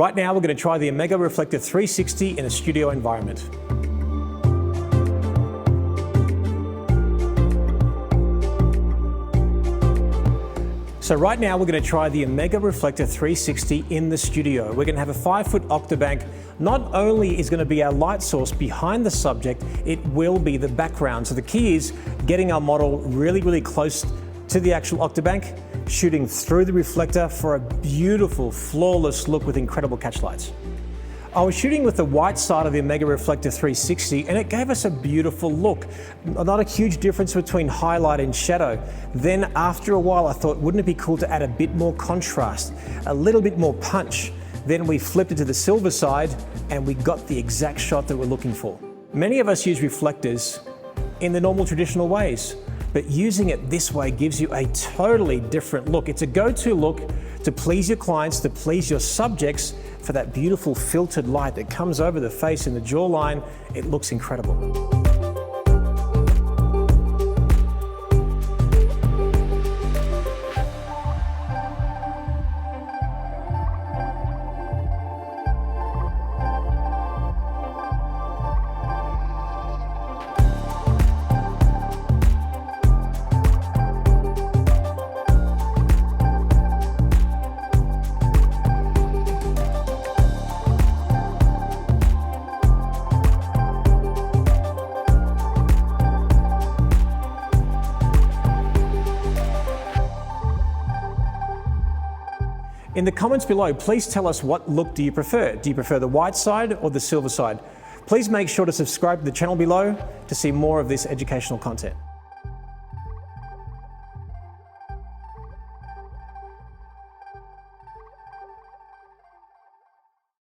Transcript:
Right now, we're going to try the Omega Reflector 360 in a studio environment. So right now we're going to try the Omega Reflector 360 in the studio. We're going to have a 5-foot octabank. Not only is going to be our light source behind the subject, it will be the background. So the key is getting our model really close to the actual octabank, shooting through the reflector for a beautiful, flawless look with incredible catch lights. I was shooting with the white side of the Omega Reflector 360 and it gave us a beautiful look. Not a huge difference between highlight and shadow. Then after a while I thought, wouldn't it be cool to add a bit more contrast, a little bit more punch? Then we flipped it to the silver side and we got the exact shot that we're looking for. Many of us use reflectors in the normal traditional ways, but using it this way gives you a totally different look. It's a go-to look to please your clients, to please your subjects, for that beautiful filtered light that comes over the face and the jawline. It looks incredible. In the comments below, please tell us what look do you prefer? Do you prefer the white side or the silver side? Please make sure to subscribe to the channel below to see more of this educational content.